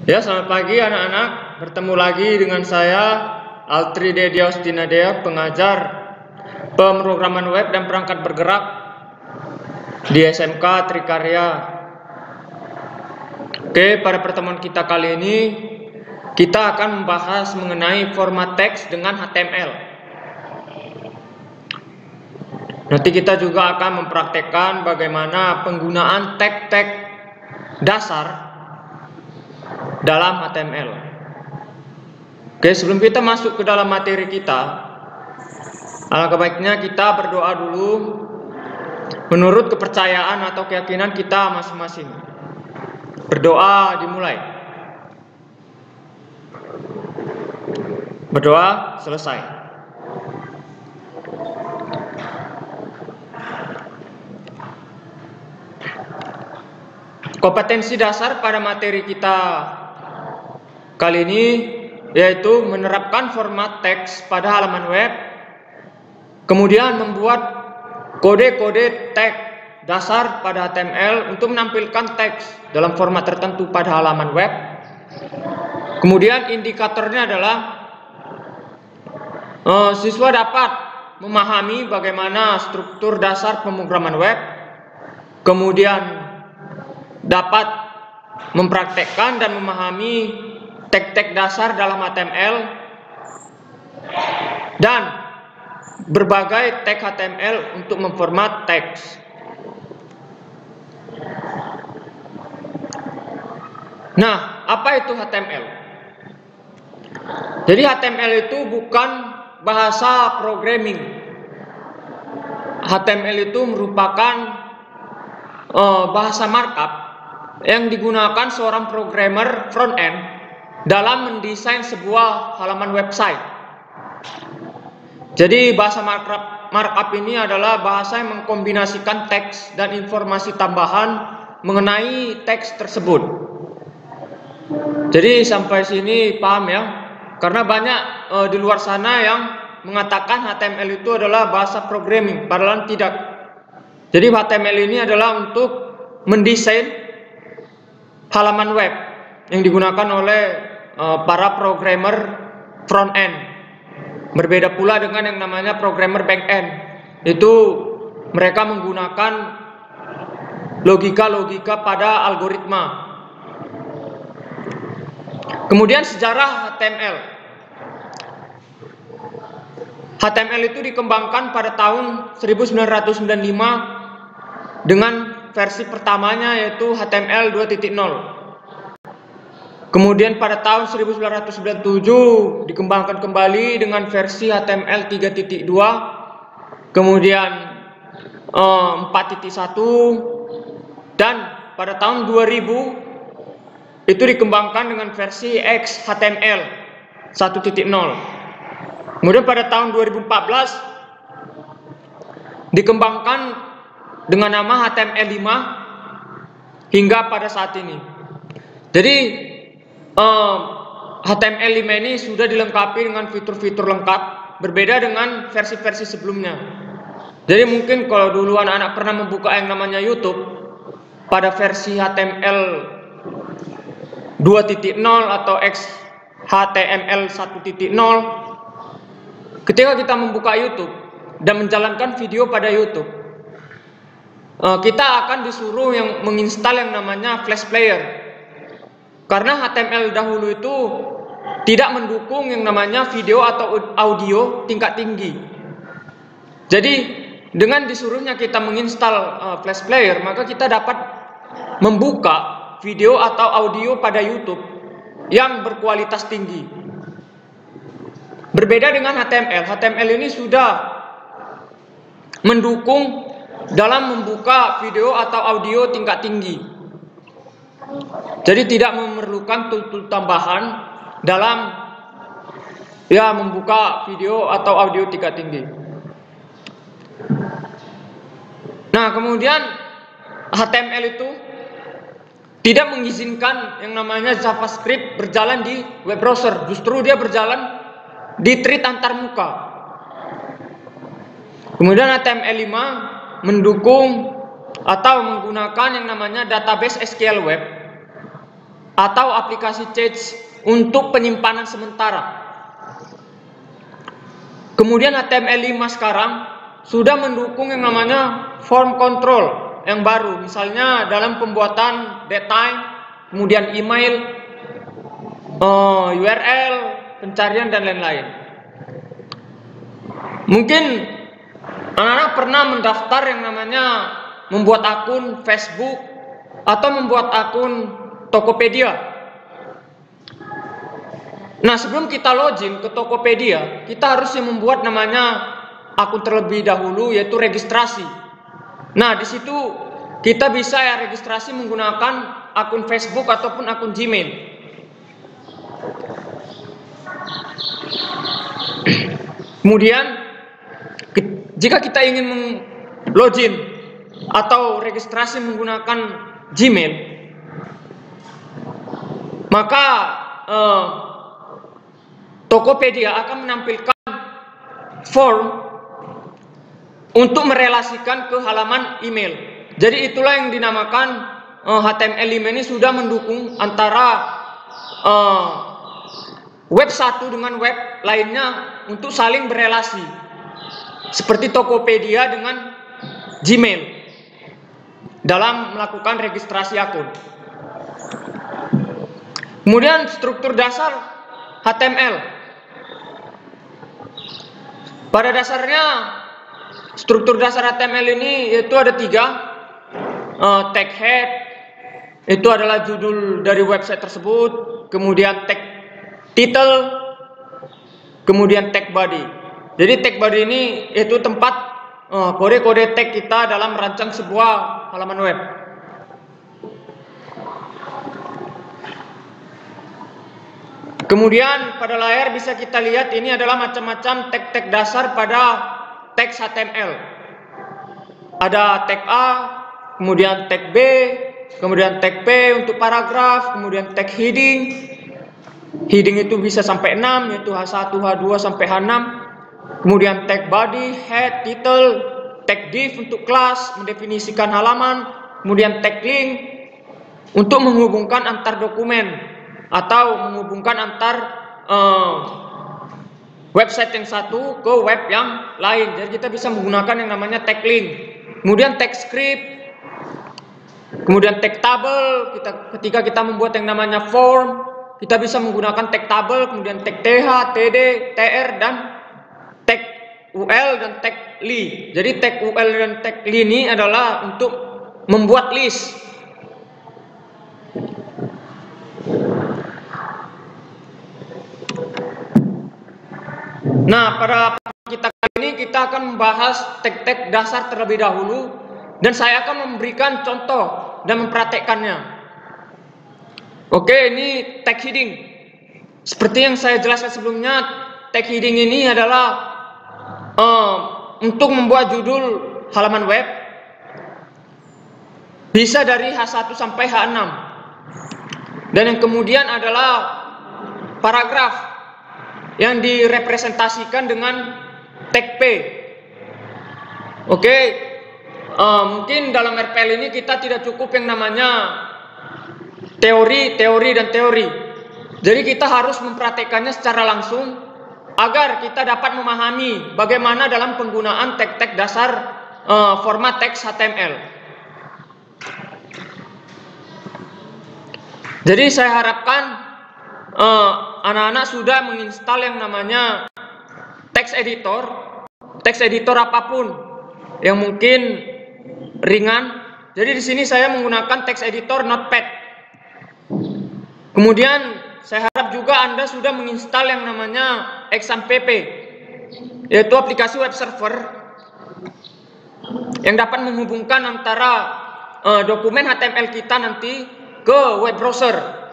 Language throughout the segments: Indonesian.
Ya, selamat pagi anak-anak. Bertemu lagi dengan saya, Altri Dedia Ustinadea, pengajar pemrograman web dan perangkat bergerak di SMK Trikarya. Oke, pada pertemuan kita kali ini, kita akan membahas mengenai format teks dengan HTML. Nanti kita juga akan mempraktekkan bagaimana penggunaan tag-tag dasar dalam HTML. Oke, sebelum kita masuk ke dalam materi kita, alangkah baiknya kita berdoa dulu menurut kepercayaan atau keyakinan kita masing-masing. Berdoa dimulai. Berdoa selesai. Kompetensi dasar pada materi kita kali ini yaitu menerapkan format teks pada halaman web, kemudian membuat kode-kode tag dasar pada HTML untuk menampilkan teks dalam format tertentu pada halaman web. Kemudian indikatornya adalah siswa dapat memahami bagaimana struktur dasar pemrograman web, kemudian dapat mempraktekkan dan memahami tag-tag dasar dalam HTML dan berbagai tag HTML untuk memformat teks. Nah, apa itu HTML? Jadi HTML itu bukan bahasa programming. HTML itu merupakan bahasa markup yang digunakan seorang programmer front-end dalam mendesain sebuah halaman website. Jadi bahasa markup ini adalah bahasa yang mengkombinasikan teks dan informasi tambahan mengenai teks tersebut. Jadi sampai sini paham ya? Karena banyak di luar sana yang mengatakan HTML itu adalah bahasa programming, padahal tidak. Jadi HTML ini adalah untuk mendesain halaman web yang digunakan oleh para programmer front end. Berbeda pula dengan yang namanya programmer back end. Itu mereka menggunakan logika-logika pada algoritma. Kemudian sejarah HTML. HTML itu dikembangkan pada tahun 1995 dengan versi pertamanya yaitu HTML 2.0. Kemudian pada tahun 1997 dikembangkan kembali dengan versi HTML 3.2. Kemudian 4.1 dan pada tahun 2000 itu dikembangkan dengan versi XHTML 1.0. Kemudian pada tahun 2014 dikembangkan dengan nama HTML5 hingga pada saat ini. Jadi HTML5 ini sudah dilengkapi dengan fitur-fitur lengkap, berbeda dengan versi-versi sebelumnya. Jadi mungkin kalau dulu anak-anak pernah membuka yang namanya YouTube pada versi HTML 2.0 atau XHTML 1.0, ketika kita membuka YouTube dan menjalankan video pada YouTube, kita akan disuruh yang menginstal yang namanya Flash Player, karena HTML dahulu itu tidak mendukung yang namanya video atau audio tingkat tinggi. Jadi dengan disuruhnya kita menginstal Flash Player, maka kita dapat membuka video atau audio pada YouTube yang berkualitas tinggi. Berbeda dengan HTML, HTML ini sudah mendukung dalam membuka video atau audio tingkat tinggi. Jadi tidak memerlukan tool-tool tambahan dalam membuka video atau audio tingkat tinggi. Nah, kemudian HTML itu tidak mengizinkan yang namanya JavaScript berjalan di web browser. Justru dia berjalan di thread antarmuka. Kemudian HTML5 mendukung atau menggunakan yang namanya database SQL Web atau aplikasi Chase untuk penyimpanan sementara. Kemudian HTML5 sekarang sudah mendukung yang namanya form control yang baru, misalnya dalam pembuatan datetime, kemudian email, URL, pencarian dan lain-lain. Mungkin anak-anak pernah mendaftar yang namanya membuat akun Facebook atau membuat akun Tokopedia. Nah, sebelum kita login ke Tokopedia, kita harus membuat namanya akun terlebih dahulu, yaitu registrasi. Nah, di situ kita bisa registrasi menggunakan akun Facebook ataupun akun Gmail. Kemudian jika kita ingin login atau registrasi menggunakan Gmail, maka Tokopedia akan menampilkan form untuk merelasikan ke halaman email. Jadi itulah yang dinamakan HTML5 ini sudah mendukung antara web satu dengan web lainnya untuk saling berelasi, seperti Tokopedia dengan Gmail dalam melakukan registrasi akun. Kemudian struktur dasar HTML. Pada dasarnya struktur dasar HTML ini yaitu ada 3. Tag head itu adalah judul dari website tersebut, kemudian tag title, kemudian tag body. Jadi tag body ini yaitu tempat kode-kode tag kita dalam merancang sebuah halaman web. Kemudian pada layar bisa kita lihat ini adalah macam-macam tag-tag dasar pada teks HTML. Ada tag A, kemudian tag B, kemudian tag P untuk paragraf, kemudian tag heading. Heading itu bisa sampai 6, yaitu H1, H2 sampai H6. Kemudian tag body, head, title, tag div untuk kelas, mendefinisikan halaman, kemudian tag link untuk menghubungkan antar dokumen atau menghubungkan antar website yang satu ke web yang lain. Jadi kita bisa menggunakan yang namanya tag link. Kemudian tag script, kemudian tag table. Ketika kita membuat yang namanya form, kita bisa menggunakan tag table, kemudian tag th, td, tr, dan tag ul dan tag li. Jadi tag ul dan tag li ini adalah untuk membuat list. Nah, pada kita kali ini kita akan membahas tag-tag dasar terlebih dahulu, dan saya akan memberikan contoh dan mempraktekkannya. Oke, ini tag heading. Seperti yang saya jelaskan sebelumnya, tag heading ini adalah untuk membuat judul halaman web, bisa dari H1 sampai H6. Dan yang kemudian adalah paragraf yang direpresentasikan dengan tag P. Oke, mungkin dalam RPL ini kita tidak cukup yang namanya teori, dan teori. Jadi kita harus mempraktekannya secara langsung agar kita dapat memahami bagaimana dalam penggunaan tag-tag dasar format teks HTML. Jadi saya harapkan anak-anak sudah menginstal yang namanya text editor apapun yang mungkin ringan. Jadi di sini saya menggunakan text editor Notepad. Kemudian saya harap juga Anda sudah menginstal yang namanya XAMPP, yaitu aplikasi web server yang dapat menghubungkan antara dokumen HTML kita nanti ke web browser.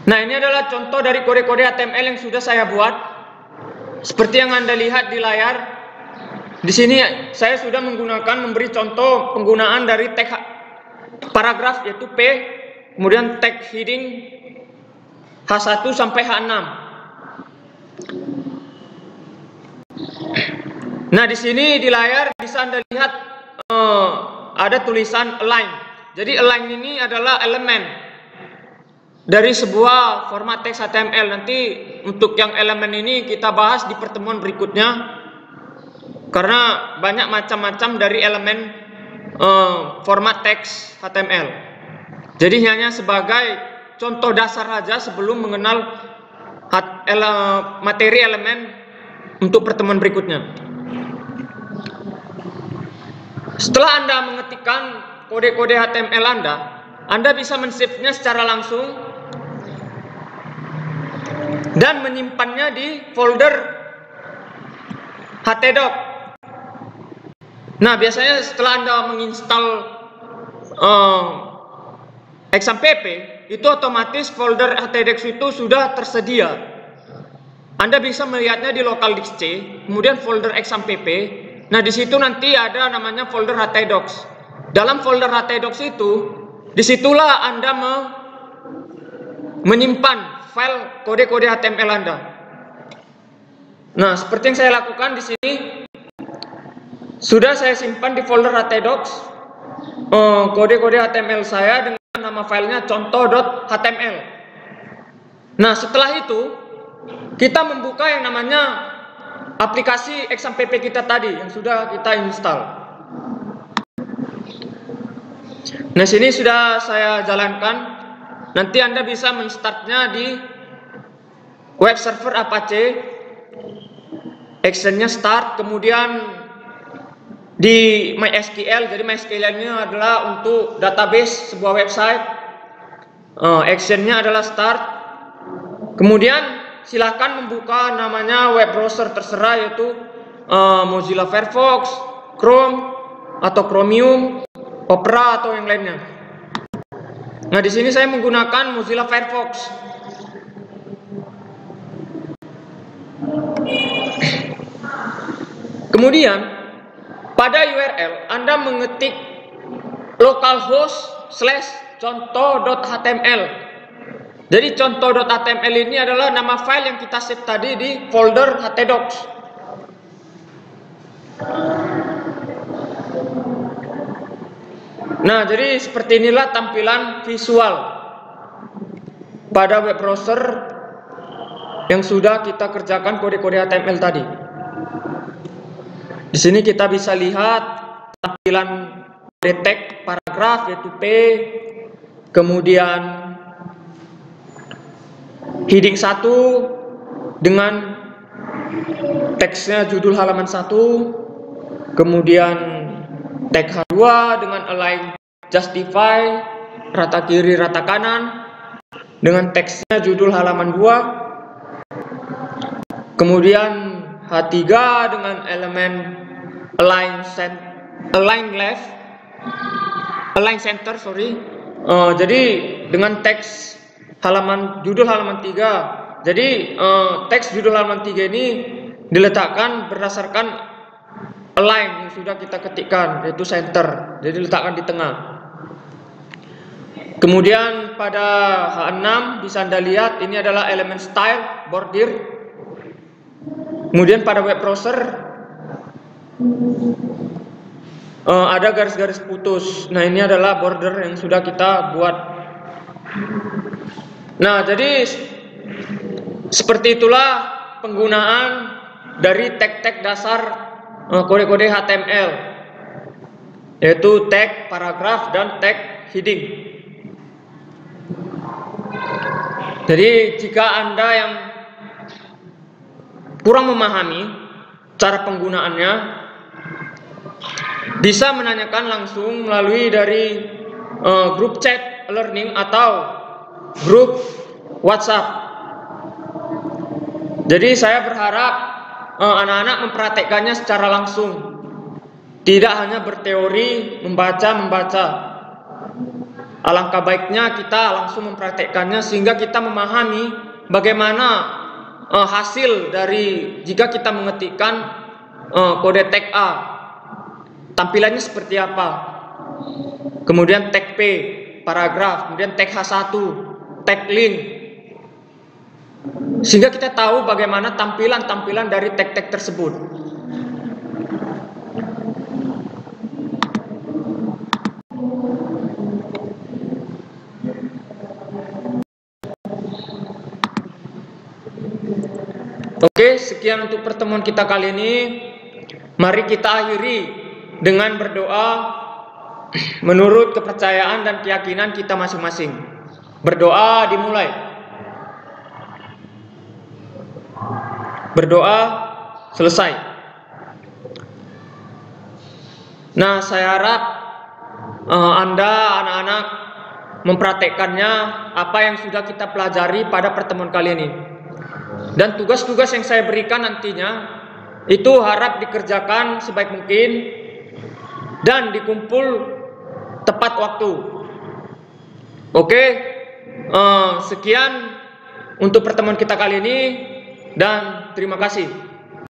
Nah, ini adalah contoh dari kode-kode HTML yang sudah saya buat. Seperti yang Anda lihat di layar. Di sini saya sudah memberi contoh penggunaan dari tag paragraf yaitu P, kemudian tag heading H1 sampai H6. Nah, di sini di layar bisa Anda lihat ada tulisan align. Jadi align ini adalah elemen dari sebuah format teks HTML. Nanti untuk yang elemen ini kita bahas di pertemuan berikutnya. Karena banyak macam-macam dari elemen format teks HTML. Jadi hanya sebagai contoh dasar saja sebelum mengenal materi elemen untuk pertemuan berikutnya. Setelah Anda mengetikkan kode-kode HTML Anda bisa men-save-nya secara langsung dan menyimpannya di folder htdoc. Nah, biasanya setelah Anda menginstal XAMPP, itu otomatis folder htdoc itu sudah tersedia. Anda bisa melihatnya di local disk C, kemudian folder XAMPP. Nah, di situ nanti ada namanya folder htdoc. Dalam folder htdoc itu, disitulah Anda menyimpan file kode-kode HTML Anda. Nah, seperti yang saya lakukan di sini, sudah saya simpan di folder htdoc kode-kode HTML saya dengan nama filenya contoh.html. Nah, setelah itu kita membuka yang namanya aplikasi XAMPP kita tadi yang sudah kita install. Nah, sini sudah saya jalankan. Nanti Anda bisa men-startnya di web server Apache, actionnya start, kemudian di MySQL. Jadi MySQL-nya adalah untuk database sebuah website. Actionnya adalah start. Kemudian silakan membuka namanya web browser terserah, yaitu Mozilla Firefox, Chrome atau Chromium, Opera atau yang lainnya. Nah, di sini saya menggunakan Mozilla Firefox. Kemudian pada URL Anda mengetik localhost/contoh.html. Jadi contoh.html ini adalah nama file yang kita save tadi di folder htdoc. Nah, jadi seperti inilah tampilan visual pada web browser yang sudah kita kerjakan kode-kode HTML tadi. Di sini kita bisa lihat tampilan kode tag paragraf yaitu P, kemudian heading 1 dengan teksnya judul halaman 1, kemudian tag H2 dengan align justify rata kiri rata kanan dengan teksnya judul halaman 2, kemudian H3 dengan elemen align center, jadi dengan teks judul halaman 3. Jadi teks judul halaman 3 ini diletakkan berdasarkan align yang sudah kita ketikkan, yaitu center. Jadi diletakkan di tengah. Kemudian pada H6 bisa Anda lihat ini adalah elemen style, border. Kemudian pada web browser ada garis-garis putus. Nah, ini adalah border yang sudah kita buat. Nah, jadi seperti itulah penggunaan dari tag-tag dasar kode-kode HTML, yaitu tag paragraf dan tag heading. Jadi jika Anda yang kurang memahami cara penggunaannya, bisa menanyakan langsung melalui dari grup chat learning atau grup WhatsApp. Jadi saya berharap anak-anak mempraktekkannya secara langsung, tidak hanya berteori membaca. Alangkah baiknya kita langsung mempraktekkannya sehingga kita memahami bagaimana hasil dari jika kita mengetikkan kode tag A, tampilannya seperti apa. Kemudian tag P, paragraf, kemudian tag H1, tag link. Sehingga kita tahu bagaimana tampilan-tampilan dari tag-tag tersebut. Oke, sekian untuk pertemuan kita kali ini. Mari kita akhiri dengan berdoa menurut kepercayaan dan keyakinan kita masing-masing. Berdoa dimulai. Berdoa selesai. Nah, saya harap Anda anak-anak mempraktekkannya apa yang sudah kita pelajari pada pertemuan kali ini. Dan tugas-tugas yang saya berikan nantinya itu harap dikerjakan sebaik mungkin dan dikumpul tepat waktu. Oke, sekian untuk pertemuan kita kali ini dan terima kasih.